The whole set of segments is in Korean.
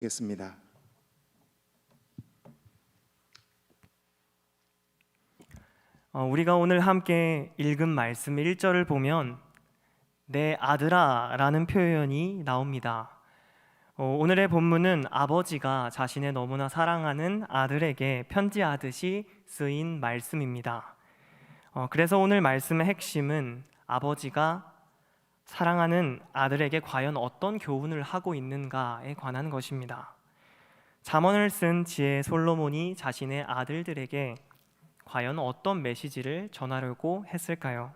겠습니다. 우리가 오늘 함께 읽은 말씀 1절을 보면 내 아들아 라는 표현이 나옵니다. 오늘의 본문은 아버지가 자신의 너무나 사랑하는 아들에게 편지하듯이 쓰인 말씀입니다. 그래서 오늘 말씀의 핵심은 아버지가 사랑하는 아들에게 과연 어떤 교훈을 하고 있는가에 관한 것입니다. 잠언을 쓴 지혜 솔로몬이 자신의 아들들에게 과연 어떤 메시지를 전하려고 했을까요?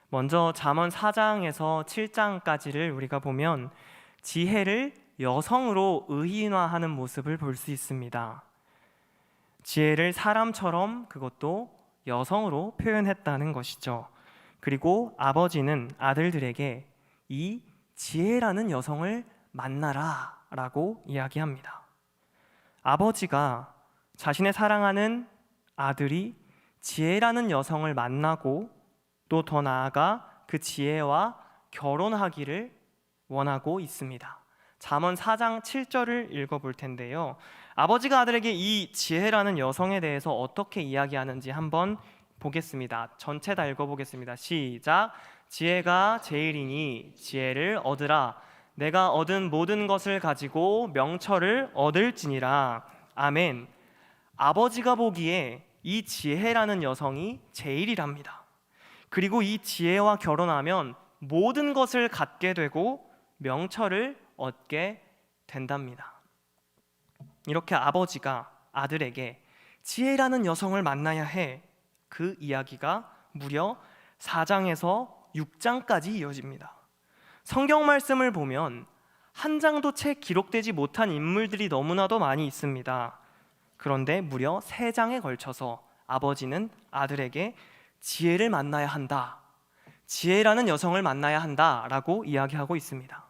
먼저 잠언 4장에서 7장까지를 우리가 보면 지혜를 여성으로 의인화하는 모습을 볼 수 있습니다. 지혜를 사람처럼 그것도 여성으로 표현했다는 것이죠. 그리고 아버지는 아들들에게 이 지혜라는 여성을 만나라 라고 이야기합니다. 아버지가 자신의 사랑하는 아들이 지혜라는 여성을 만나고 또 더 나아가 그 지혜와 결혼하기를 원하고 있습니다. 잠언 4장 7절을 읽어볼 텐데요. 아버지가 아들에게 이 지혜라는 여성에 대해서 어떻게 이야기하는지 한번 보겠습니다. 전체 다 읽어보겠습니다. 시작. 지혜가 제일이니 지혜를 얻으라. 내가 얻은 모든 것을 가지고 명철을 얻을지니라. 아멘. 아버지가 보기에 이 지혜라는 여성이 제일이랍니다. 그리고 이 지혜와 결혼하면 모든 것을 갖게 되고 명철을 얻게 된답니다. 이렇게 아버지가 아들에게 지혜라는 여성을 만나야 해. 그 이야기가 무려 4장에서 6장까지 이어집니다. 성경 말씀을 보면 한 장도 채 기록되지 못한 인물들이 너무나도 많이 있습니다. 그런데 무려 3장에 걸쳐서 아버지는 아들에게 지혜를 만나야 한다, 지혜라는 여성을 만나야 한다라고 이야기하고 있습니다.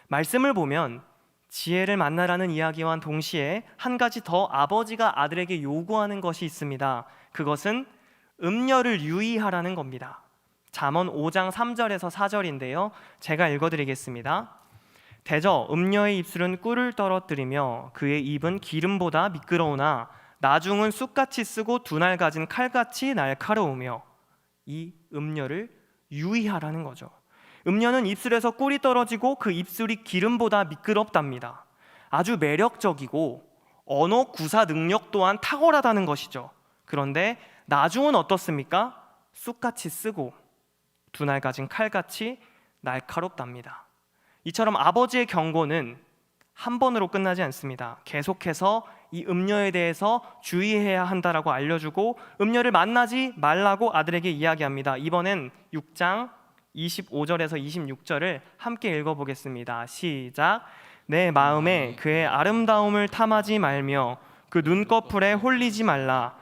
말씀을 보면 지혜를 만나라는 이야기와 동시에 한 가지 더 아버지가 아들에게 요구하는 것이 있습니다. 그것은 음녀를 유의하라는 겁니다. 잠언 5장 3절에서 4절인데요. 제가 읽어드리겠습니다. 대저 음녀의 입술은 꿀을 떨어뜨리며 그의 입은 기름보다 미끄러우나 나중은 쑥같이 쓰고 두 날 가진 칼같이 날카로우며. 이 음녀를 유의하라는 거죠. 음녀는 입술에서 꿀이 떨어지고 그 입술이 기름보다 미끄럽답니다. 아주 매력적이고 언어 구사 능력 또한 탁월하다는 것이죠. 그런데 나중은 어떻습니까? 쑥같이 쓰고 두 날 가진 칼같이 날카롭답니다. 이처럼 아버지의 경고는 한 번으로 끝나지 않습니다. 계속해서 이 음녀에 대해서 주의해야 한다라고 알려주고 음녀를 만나지 말라고 아들에게 이야기합니다. 이번엔 6장 25절에서 26절을 함께 읽어보겠습니다. 시작. 내 마음에 그의 아름다움을 탐하지 말며 그 눈꺼풀에 홀리지 말라.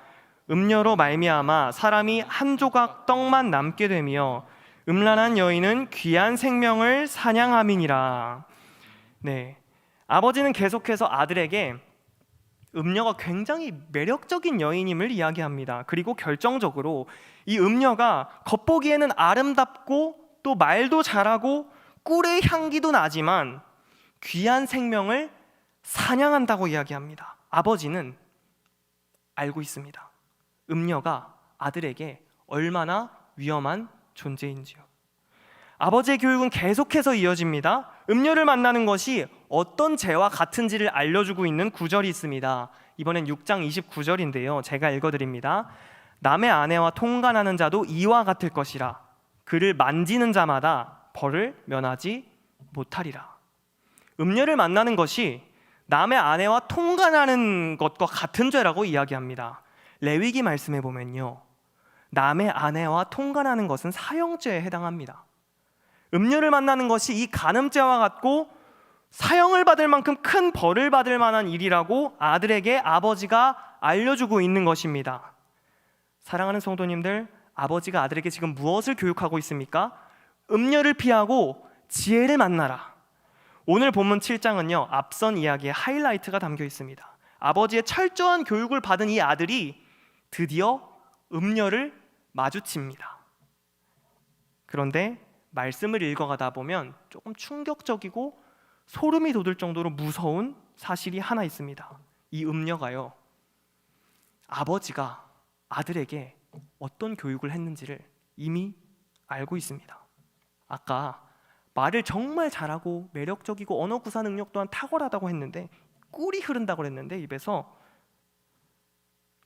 음녀로 말미암아 사람이 한 조각 떡만 남게 되며 음란한 여인은 귀한 생명을 사냥함이니라. 네, 아버지는 계속해서 아들에게 음녀가 굉장히 매력적인 여인임을 이야기합니다. 그리고 결정적으로 이 음녀가 겉보기에는 아름답고 또 말도 잘하고 꿀의 향기도 나지만 귀한 생명을 사냥한다고 이야기합니다. 아버지는 알고 있습니다. 음녀가 아들에게 얼마나 위험한 존재인지요. 아버지의 교육은 계속해서 이어집니다. 음녀를 만나는 것이 어떤 죄와 같은지를 알려주고 있는 구절이 있습니다. 이번엔 6장 29절인데요. 제가 읽어드립니다. 남의 아내와 통간하는 자도 이와 같을 것이라. 그를 만지는 자마다 벌을 면하지 못하리라. 음녀를 만나는 것이 남의 아내와 통간하는 것과 같은 죄라고 이야기합니다. 레위기 말씀에 보면요, 남의 아내와 통간하는 것은 사형죄에 해당합니다. 음녀를 만나는 것이 이 간음죄와 같고 사형을 받을 만큼 큰 벌을 받을 만한 일이라고 아들에게 아버지가 알려주고 있는 것입니다. 사랑하는 성도님들, 아버지가 아들에게 지금 무엇을 교육하고 있습니까? 음녀를 피하고 지혜를 만나라. 오늘 본문 7장은요, 앞선 이야기의 하이라이트가 담겨 있습니다. 아버지의 철저한 교육을 받은 이 아들이 드디어 음녀를 마주칩니다. 그런데 말씀을 읽어가다 보면 조금 충격적이고 소름이 돋을 정도로 무서운 사실이 하나 있습니다. 이 음녀가요, 아버지가 아들에게 어떤 교육을 했는지를 이미 알고 있습니다. 아까 말을 정말 잘하고 매력적이고 언어 구사 능력 또한 탁월하다고 했는데, 꿀이 흐른다고 했는데 입에서,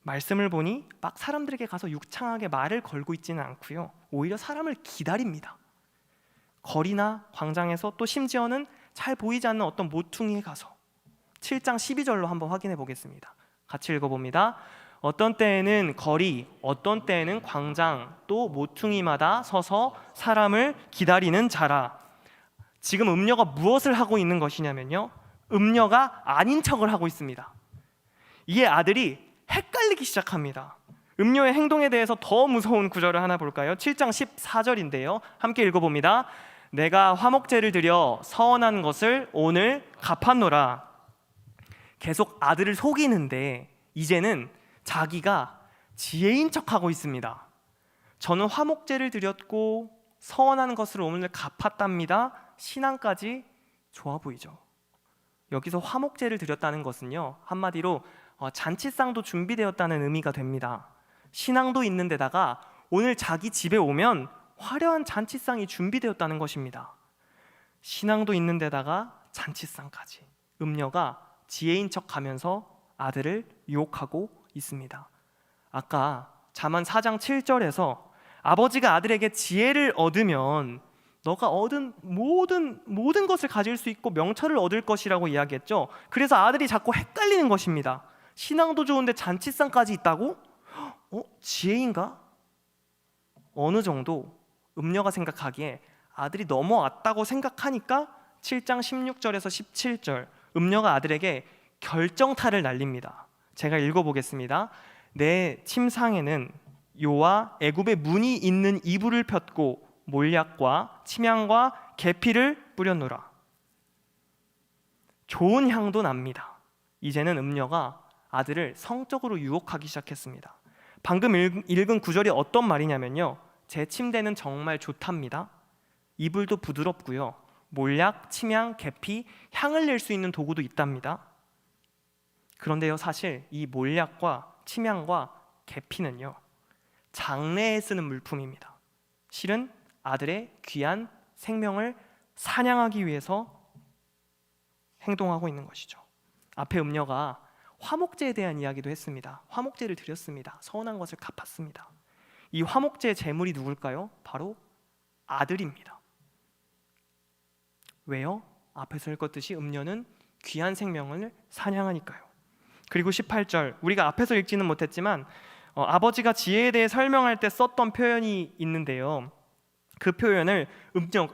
말씀을 보니 막 사람들에게 가서 유창하게 말을 걸고 있지는 않고요, 오히려 사람을 기다립니다. 거리나 광장에서, 또 심지어는 잘 보이지 않는 어떤 모퉁이에 가서, 7장 12절로 한번 확인해 보겠습니다. 같이 읽어봅니다. 어떤 때에는 거리, 어떤 때에는 광장, 또 모퉁이마다 서서 사람을 기다리는 자라. 지금 음녀가 무엇을 하고 있는 것이냐면요, 음녀가 아닌 척을 하고 있습니다. 이에 아들이 헷갈리기 시작합니다. 음녀의 행동에 대해서 더 무서운 구절을 하나 볼까요? 7장 14절인데요, 함께 읽어봅니다. 내가 화목제를 드려 서원한 것을 오늘 갚았노라. 계속 아들을 속이는데 이제는 자기가 지혜인 척하고 있습니다. 저는 화목제를 드렸고 서원한 것을 오늘 갚았답니다. 신앙까지 좋아 보이죠. 여기서 화목제를 드렸다는 것은요, 한마디로 잔치상도 준비되었다는 의미가 됩니다. 신앙도 있는 데다가 오늘 자기 집에 오면 화려한 잔치상이 준비되었다는 것입니다. 신앙도 있는 데다가 잔치상까지. 음녀가 지혜인 척하면서 아들을 유혹하고 있습니다. 아까 잠언 4장 7절에서 아버지가 아들에게 지혜를 얻으면 너가 얻은 모든 것을 가질 수 있고 명철을 얻을 것이라고 이야기했죠. 그래서 아들이 자꾸 헷갈리는 것입니다. 신앙도 좋은데 잔치상까지 있다고? 지혜인가? 어느 정도 음녀가 생각하기에 아들이 넘어왔다고 생각하니까 7장 16절에서 17절, 음녀가 아들에게 결정타를 날립니다. 제가 읽어보겠습니다. 내 침상에는 요와 애굽의 문이 있는 이불을 폈고 몰약과 침향과 계피를 뿌렸노라. 좋은 향도 납니다. 이제는 음녀가 아들을 성적으로 유혹하기 시작했습니다. 방금 읽은 구절이 어떤 말이냐면요, 제 침대는 정말 좋답니다. 이불도 부드럽고요, 몰약, 침향, 계피, 향을 낼 수 있는 도구도 있답니다. 그런데요, 사실 이 몰약과 침향과 계피는요, 장례에 쓰는 물품입니다. 실은 아들의 귀한 생명을 사냥하기 위해서 행동하고 있는 것이죠. 앞에 음녀가 화목제에 대한 이야기도 했습니다. 화목제를 드렸습니다. 서운한 것을 갚았습니다. 이 화목제의 제물이 누굴까요? 바로 아들입니다. 왜요? 앞에서 읽었듯이 음녀는 귀한 생명을 사냥하니까요. 그리고 18절, 우리가 앞에서 읽지는 못했지만 아버지가 지혜에 대해 설명할 때 썼던 표현이 있는데요, 그 표현을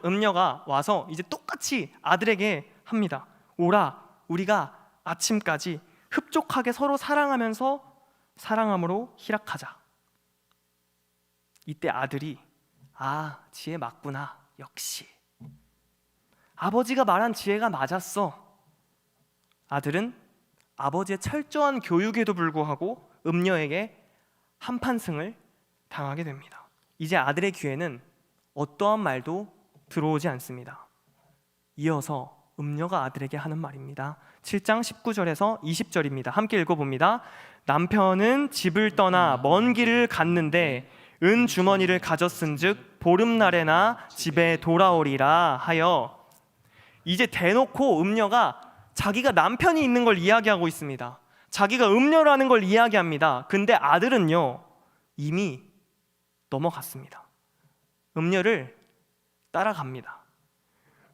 음녀가 와서 이제 똑같이 아들에게 합니다. 오라, 우리가 아침까지 흡족하게 서로 사랑하면서 사랑함으로 희락하자. 이때 아들이 지혜 맞구나, 역시 아버지가 말한 지혜가 맞았어. 아들은 아버지의 철저한 교육에도 불구하고 음녀에게 한판승을 당하게 됩니다. 이제 아들의 귀에는 어떠한 말도 들어오지 않습니다. 이어서 음녀가 아들에게 하는 말입니다. 7장 19절에서 20절입니다. 함께 읽어봅니다. 남편은 집을 떠나 먼 길을 갔는데 은 주머니를 가졌은즉 보름날에나 집에 돌아오리라 하여. 이제 대놓고 음녀가 자기가 남편이 있는 걸 이야기하고 있습니다. 자기가 음녀라는 걸 이야기합니다. 근데 아들은요, 이미 넘어갔습니다. 음녀를 따라갑니다.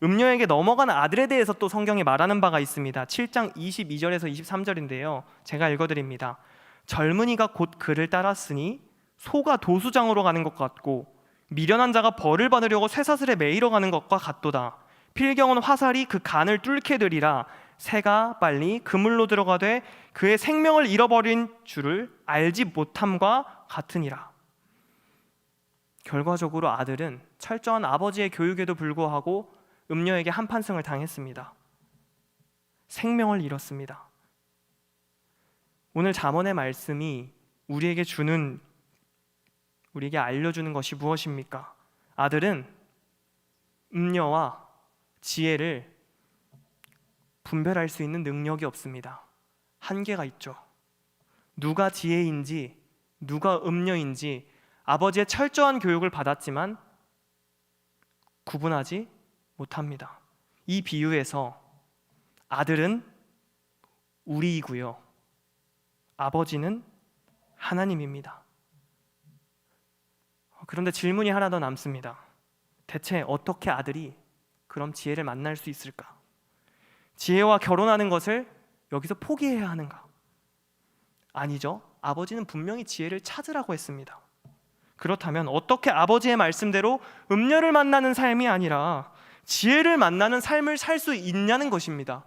음녀에게 넘어간 아들에 대해서 또 성경이 말하는 바가 있습니다. 7장 22절에서 23절인데요, 제가 읽어드립니다. 젊은이가 곧 그를 따랐으니 소가 도수장으로 가는 것 같고 미련한 자가 벌을 받으려고 쇠사슬에 매이러 가는 것과 같도다. 필경은 화살이 그 간을 뚫게 되리라. 새가 빨리 그물로 들어가되 그의 생명을 잃어버린 줄을 알지 못함과 같으니라. 결과적으로 아들은 철저한 아버지의 교육에도 불구하고 음녀에게 한판승을 당했습니다. 생명을 잃었습니다. 오늘 잠언의 말씀이 우리에게 알려주는 것이 무엇입니까? 아들은 음녀와 지혜를 분별할 수 있는 능력이 없습니다. 한계가 있죠. 누가 지혜인지 누가 음녀인지 아버지의 철저한 교육을 받았지만 구분하지 못합니다. 이 비유에서 아들은 우리이고요, 아버지는 하나님입니다. 그런데 질문이 하나 더 남습니다. 대체 어떻게 아들이 그럼 지혜를 만날 수 있을까? 지혜와 결혼하는 것을 여기서 포기해야 하는가? 아니죠. 아버지는 분명히 지혜를 찾으라고 했습니다. 그렇다면 어떻게 아버지의 말씀대로 음녀를 만나는 삶이 아니라 지혜를 만나는 삶을 살 수 있냐는 것입니다.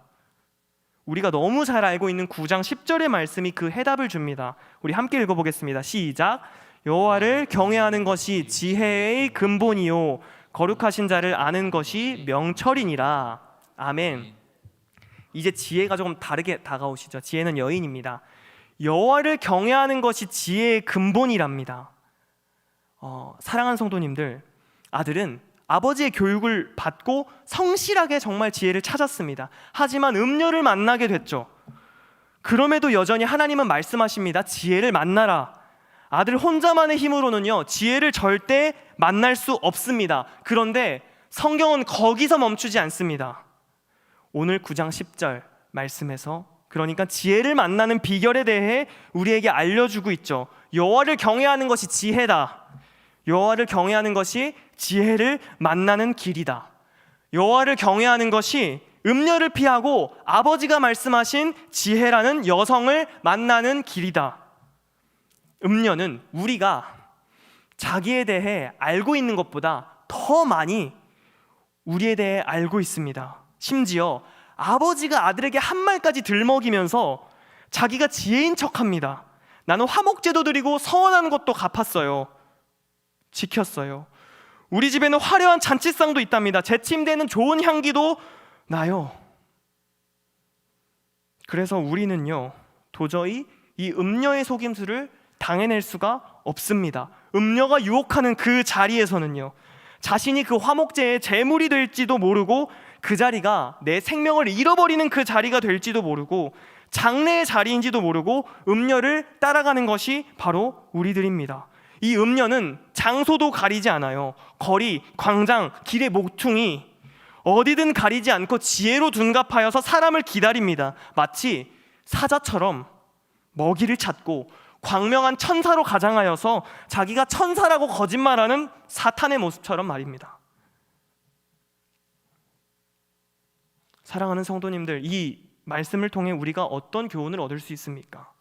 우리가 너무 잘 알고 있는 9장 10절의 말씀이 그 해답을 줍니다. 우리 함께 읽어보겠습니다. 시작. 여호와를 경외하는 것이 지혜의 근본이요 거룩하신 자를 아는 것이 명철이니라. 아멘. 이제 지혜가 조금 다르게 다가오시죠. 지혜는 여인입니다. 여호와를 경외하는 것이 지혜의 근본이랍니다. 사랑하는 성도님들, 아들은 아버지의 교육을 받고 성실하게 정말 지혜를 찾았습니다. 하지만 음녀를 만나게 됐죠. 그럼에도 여전히 하나님은 말씀하십니다. 지혜를 만나라. 아들 혼자만의 힘으로는요, 지혜를 절대 만날 수 없습니다. 그런데 성경은 거기서 멈추지 않습니다. 오늘 9장 10절 말씀에서 그러니까 지혜를 만나는 비결에 대해 우리에게 알려주고 있죠. 여호와를 경외하는 것이 지혜다. 여호와를 경외하는 것이 지혜를 만나는 길이다. 여호와를 경외하는 것이 음녀를 피하고 아버지가 말씀하신 지혜라는 여성을 만나는 길이다. 음녀는 우리가 자기에 대해 알고 있는 것보다 더 많이 우리에 대해 알고 있습니다. 심지어 아버지가 아들에게 한 말까지 들먹이면서 자기가 지혜인 척합니다. 나는 화목제도 드리고 서원하는 것도 갚았어요. 지켰어요. 우리 집에는 화려한 잔치상도 있답니다. 제 침대에는 좋은 향기도 나요. 그래서 우리는요, 도저히 이 음녀의 속임수를 당해낼 수가 없습니다. 음녀가 유혹하는 그 자리에서는요, 자신이 그 화목제의 제물이 될지도 모르고 그 자리가 내 생명을 잃어버리는 그 자리가 될지도 모르고 장래의 자리인지도 모르고 음녀를 따라가는 것이 바로 우리들입니다. 이 음녀는 장소도 가리지 않아요. 거리, 광장, 길의 모퉁이 어디든 가리지 않고 지혜로 둔갑하여서 사람을 기다립니다. 마치 사자처럼 먹이를 찾고 광명한 천사로 가장하여서 자기가 천사라고 거짓말하는 사탄의 모습처럼 말입니다. 사랑하는 성도님들, 이 말씀을 통해 우리가 어떤 교훈을 얻을 수 있습니까?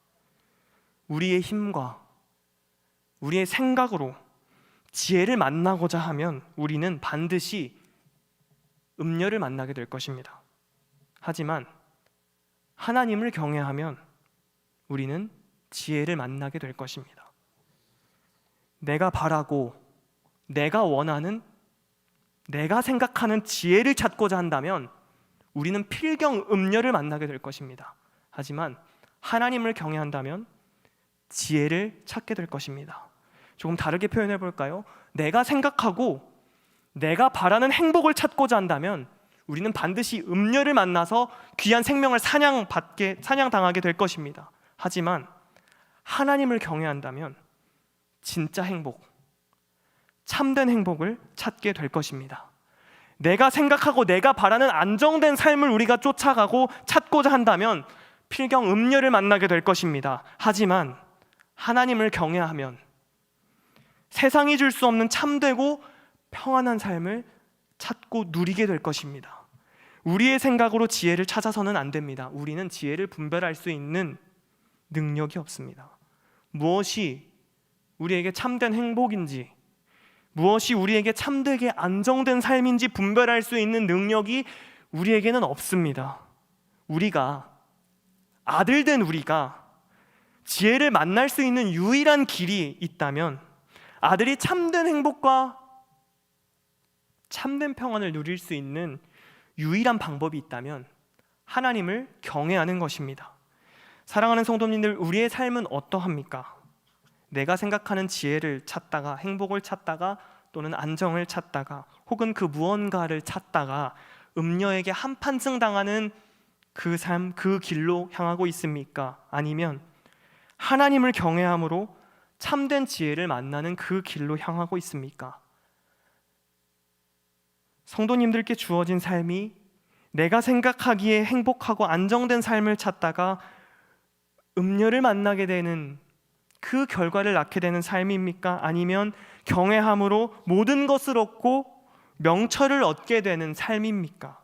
우리의 힘과 우리의 생각으로 지혜를 만나고자 하면 우리는 반드시 음녀를 만나게 될 것입니다. 하지만 하나님을 경외하면 우리는 지혜를 만나게 될 것입니다. 내가 바라고 내가 원하는 내가 생각하는 지혜를 찾고자 한다면 우리는 필경 음녀를 만나게 될 것입니다. 하지만 하나님을 경외한다면 지혜를 찾게 될 것입니다. 조금 다르게 표현해 볼까요? 내가 생각하고 내가 바라는 행복을 찾고자 한다면 우리는 반드시 음녀를 만나서 귀한 생명을 사냥당하게 될 것입니다. 하지만 하나님을 경외한다면 진짜 행복, 참된 행복을 찾게 될 것입니다. 내가 생각하고 내가 바라는 안정된 삶을 우리가 쫓아가고 찾고자 한다면 필경 음녀를 만나게 될 것입니다. 하지만 하나님을 경외하면 세상이 줄 수 없는 참되고 평안한 삶을 찾고 누리게 될 것입니다. 우리의 생각으로 지혜를 찾아서는 안 됩니다. 우리는 지혜를 분별할 수 있는 능력이 없습니다. 무엇이 우리에게 참된 행복인지, 무엇이 우리에게 참되게 안정된 삶인지 분별할 수 있는 능력이 우리에게는 없습니다. 우리가 아들된 우리가 지혜를 만날 수 있는 유일한 길이 있다면, 아들이 참된 행복과 참된 평안을 누릴 수 있는 유일한 방법이 있다면 하나님을 경외하는 것입니다. 사랑하는 성도님들, 우리의 삶은 어떠합니까? 내가 생각하는 지혜를 찾다가, 행복을 찾다가, 또는 안정을 찾다가, 혹은 그 무언가를 찾다가 음녀에게 한판승 당하는 그 삶, 그 길로 향하고 있습니까? 아니면 하나님을 경외함으로 참된 지혜를 만나는 그 길로 향하고 있습니까? 성도님들께 주어진 삶이 내가 생각하기에 행복하고 안정된 삶을 찾다가 음녀를 만나게 되는 그 결과를 낳게 되는 삶입니까? 아니면 경외함으로 모든 것을 얻고 명철을 얻게 되는 삶입니까?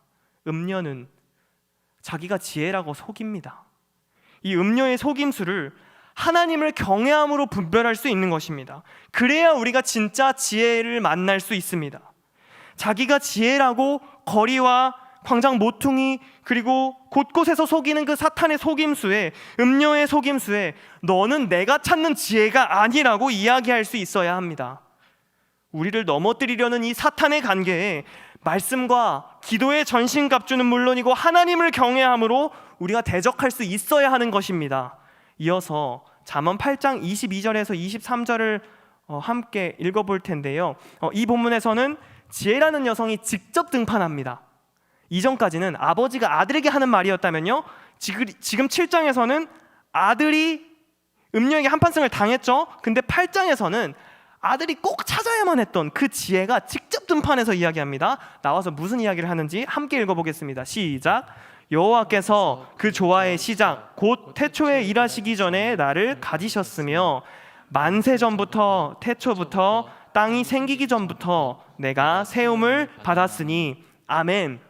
음녀는 자기가 지혜라고 속입니다. 이 음녀의 속임수를 하나님을 경외함으로 분별할 수 있는 것입니다. 그래야 우리가 진짜 지혜를 만날 수 있습니다. 자기가 지혜라고 거리와 광장 모퉁이 그리고 곳곳에서 속이는 그 사탄의 속임수에, 음녀의 속임수에 너는 내가 찾는 지혜가 아니라고 이야기할 수 있어야 합니다. 우리를 넘어뜨리려는 이 사탄의 관계에 말씀과 기도의 전신갑주는 물론이고 하나님을 경외함으로 우리가 대적할 수 있어야 하는 것입니다. 이어서 잠언 8장 22절에서 23절을 함께 읽어볼 텐데요. 이 본문에서는 지혜라는 여성이 직접 등판합니다. 이전까지는 아버지가 아들에게 하는 말이었다면요, 지금 7장에서는 아들이 음녀에게 한판승을 당했죠. 근데 8장에서는 아들이 꼭 찾아야만 했던 그 지혜가 직접 등판해서 이야기합니다. 나와서 무슨 이야기를 하는지 함께 읽어보겠습니다. 시작. 여호와께서 그 조화의 시작 곧 태초에 일하시기 전에 나를 가지셨으며 만세 전부터 태초부터 땅이 생기기 전부터 내가 세움을 받았으니 아멘.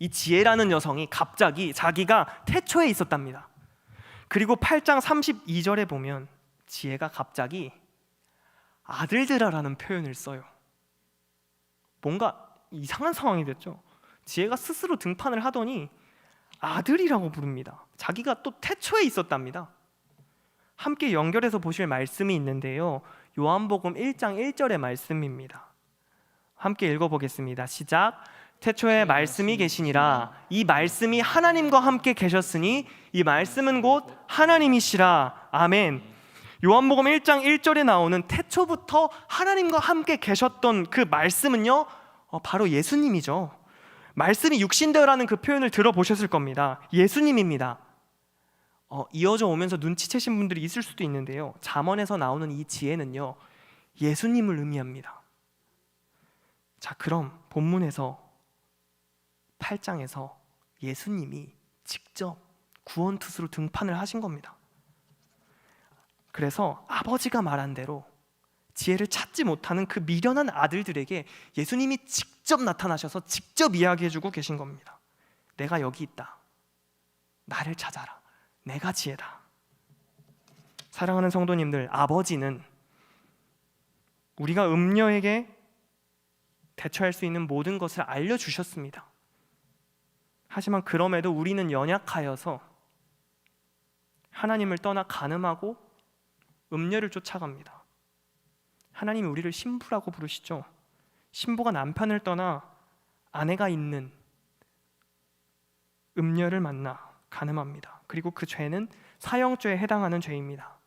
이 지혜라는 여성이 갑자기 자기가 태초에 있었답니다. 그리고 8장 32절에 보면 지혜가 갑자기 아들들아라는 표현을 써요. 뭔가 이상한 상황이 됐죠. 지혜가 스스로 등판을 하더니 아들이라고 부릅니다. 자기가 또 태초에 있었답니다. 함께 연결해서 보실 말씀이 있는데요, 요한복음 1장 1절의 말씀입니다. 함께 읽어보겠습니다. 시작. 태초에 말씀이 계시니라. 이 말씀이 하나님과 함께 계셨으니 이 말씀은 곧 하나님이시라. 아멘. 요한복음 1장 1절에 나오는 태초부터 하나님과 함께 계셨던 그 말씀은요, 바로 예수님이죠. 말씀이 육신되어라는 그 표현을 들어보셨을 겁니다. 예수님입니다. 이어져 오면서 눈치채신 분들이 있을 수도 있는데요, 잠언에서 나오는 이 지혜는요, 예수님을 의미합니다. 자, 그럼 본문에서 8장에서 예수님이 직접 구원투수로 등판을 하신 겁니다. 그래서 아버지가 말한 대로 지혜를 찾지 못하는 그 미련한 아들들에게 예수님이 직접 나타나셔서 직접 이야기해주고 계신 겁니다. 내가 여기 있다. 나를 찾아라. 내가 지혜다. 사랑하는 성도님들, 아버지는 우리가 음녀에게 대처할 수 있는 모든 것을 알려주셨습니다. 하지만 그럼에도 우리는 연약하여서 하나님을 떠나 간음하고 음녀를 쫓아갑니다. 하나님이 우리를 신부라고 부르시죠. 신부가 남편을 떠나 아내가 있는 음녀를 만나 간음합니다. 그리고 그 죄는 사형죄에 해당하는 죄입니다.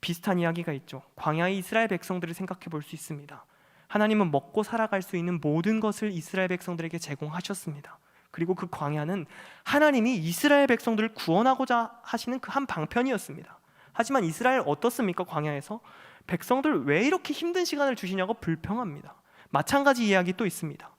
비슷한 이야기가 있죠. 광야의 이스라엘 백성들을 생각해 볼 수 있습니다. 하나님은 먹고 살아갈 수 있는 모든 것을 이스라엘 백성들에게 제공하셨습니다. 그리고 그 광야는 하나님이 이스라엘 백성들을 구원하고자 하시는 그 한 방편이었습니다. 하지만 이스라엘 어떻습니까? 광야에서 백성들 왜 이렇게 힘든 시간을 주시냐고 불평합니다. 마찬가지 이야기 또 있습니다.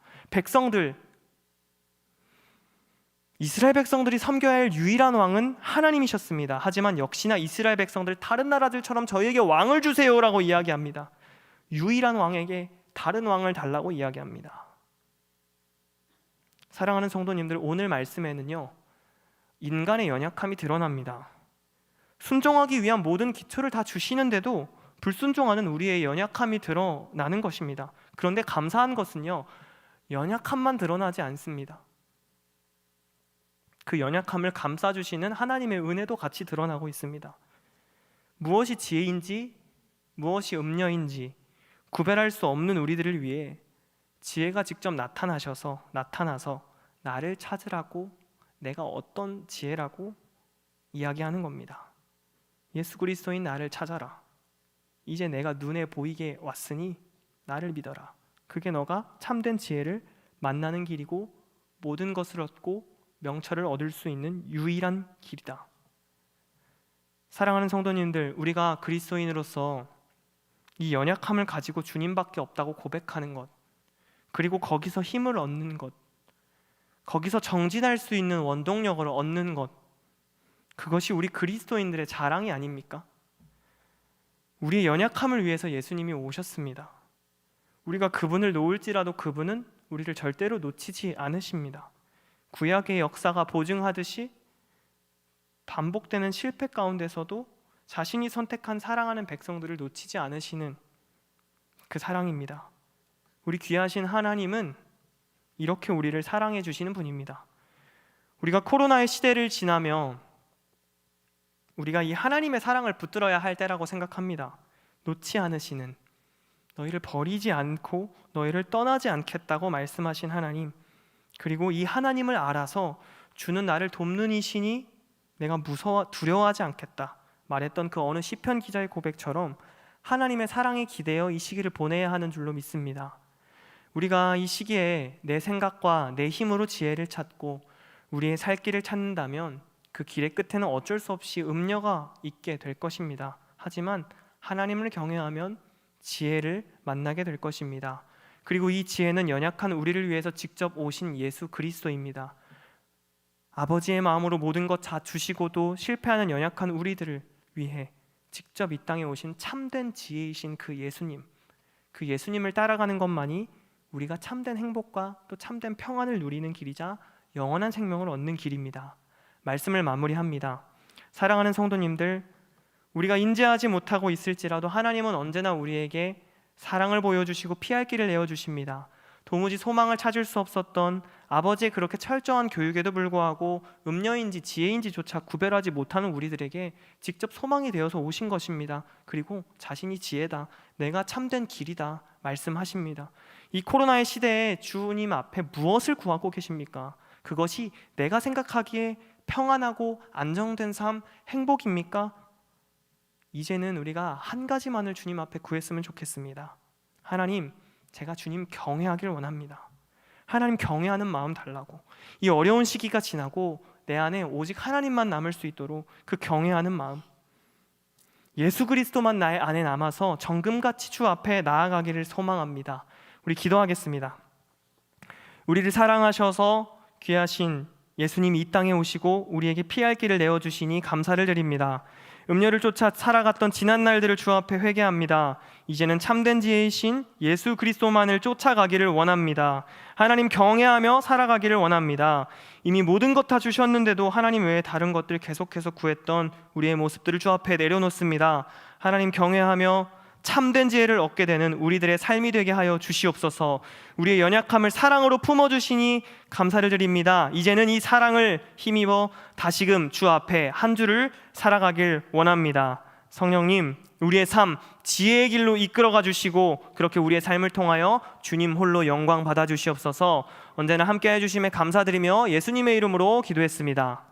이스라엘 백성들이 섬겨야 할 유일한 왕은 하나님이셨습니다. 하지만 역시나 이스라엘 백성들 다른 나라들처럼 저희에게 왕을 주세요라고 이야기합니다. 유일한 왕에게 다른 왕을 달라고 이야기합니다. 사랑하는 성도님들, 오늘 말씀에는요, 인간의 연약함이 드러납니다. 순종하기 위한 모든 기초를 다 주시는데도 불순종하는 우리의 연약함이 드러나는 것입니다. 그런데 감사한 것은요, 연약함만 드러나지 않습니다. 그 연약함을 감싸주시는 하나님의 은혜도 같이 드러나고 있습니다. 무엇이 지혜인지 무엇이 음녀인지 구별할 수 없는 우리들을 위해 지혜가 직접 나타나서 나를 찾으라고, 내가 어떤 지혜라고 이야기하는 겁니다. 예수 그리스도인 나를 찾아라. 이제 내가 눈에 보이게 왔으니 나를 믿어라. 그게 너가 참된 지혜를 만나는 길이고 모든 것을 얻고 명철을 얻을 수 있는 유일한 길이다. 사랑하는 성도님들, 우리가 그리스도인으로서 이 연약함을 가지고 주님밖에 없다고 고백하는 것, 그리고 거기서 힘을 얻는 것, 거기서 정진할 수 있는 원동력을 얻는 것, 그것이 우리 그리스도인들의 자랑이 아닙니까? 우리의 연약함을 위해서 예수님이 오셨습니다. 우리가 그분을 놓을지라도 그분은 우리를 절대로 놓치지 않으십니다. 구약의 역사가 보증하듯이 반복되는 실패 가운데서도 자신이 선택한 사랑하는 백성들을 놓치지 않으시는 그 사랑입니다. 우리 귀하신 하나님은 이렇게 우리를 사랑해 주시는 분입니다. 우리가 코로나의 시대를 지나며 우리가 이 하나님의 사랑을 붙들어야 할 때라고 생각합니다. 놓지 않으시는, 너희를 버리지 않고 너희를 떠나지 않겠다고 말씀하신 하나님, 그리고 이 하나님을 알아서 주는 나를 돕는 이시니 내가 두려워하지 않겠다 말했던 그 어느 시편 기자의 고백처럼 하나님의 사랑에 기대어 이 시기를 보내야 하는 줄로 믿습니다. 우리가 이 시기에 내 생각과 내 힘으로 지혜를 찾고 우리의 살 길을 찾는다면 그 길의 끝에는 어쩔 수 없이 음녀가 있게 될 것입니다. 하지만 하나님을 경외하면 지혜를 만나게 될 것입니다. 그리고 이 지혜는 연약한 우리를 위해서 직접 오신 예수 그리스도입니다. 아버지의 마음으로 모든 것 다 주시고도 실패하는 연약한 우리들을 위해 직접 이 땅에 오신 참된 지혜이신 그 예수님, 그 예수님을 따라가는 것만이 우리가 참된 행복과 또 참된 평안을 누리는 길이자 영원한 생명을 얻는 길입니다. 말씀을 마무리합니다. 사랑하는 성도님들, 우리가 인지하지 못하고 있을지라도 하나님은 언제나 우리에게 사랑을 보여주시고 피할 길을 내어주십니다. 도무지 소망을 찾을 수 없었던 아버지의 그렇게 철저한 교육에도 불구하고 음녀인지 지혜인지조차 구별하지 못하는 우리들에게 직접 소망이 되어서 오신 것입니다. 그리고 자신이 지혜다, 내가 참된 길이다 말씀하십니다. 이 코로나의 시대에 주님 앞에 무엇을 구하고 계십니까? 그것이 내가 생각하기에 평안하고 안정된 삶, 행복입니까? 이제는 우리가 한 가지만을 주님 앞에 구했으면 좋겠습니다. 하나님, 제가 주님 경외하길 원합니다. 하나님 경외하는 마음 달라고. 이 어려운 시기가 지나고 내 안에 오직 하나님만 남을 수 있도록 그 경외하는 마음, 예수 그리스도만 나의 안에 남아서 정금같이 주 앞에 나아가기를 소망합니다. 우리 기도하겠습니다. 우리를 사랑하셔서 귀하신 예수님이 이 땅에 오시고 우리에게 피할 길을 내어주시니 감사를 드립니다. 음녀를 쫓아 살아갔던 지난 날들을 주 앞에 회개합니다. 이제는 참된 지혜이신 예수 그리스도만을 쫓아가기를 원합니다. 하나님 경외하며 살아가기를 원합니다. 이미 모든 것 다 주셨는데도 하나님 외에 다른 것들 계속해서 구했던 우리의 모습들을 주 앞에 내려놓습니다. 하나님 경외하며 참된 지혜를 얻게 되는 우리들의 삶이 되게 하여 주시옵소서. 우리의 연약함을 사랑으로 품어주시니 감사를 드립니다. 이제는 이 사랑을 힘입어 다시금 주 앞에 한 주를 살아가길 원합니다. 성령님, 우리의 삶 지혜의 길로 이끌어가 주시고 그렇게 우리의 삶을 통하여 주님 홀로 영광 받아 주시옵소서. 언제나 함께 해주심에 감사드리며 예수님의 이름으로 기도했습니다.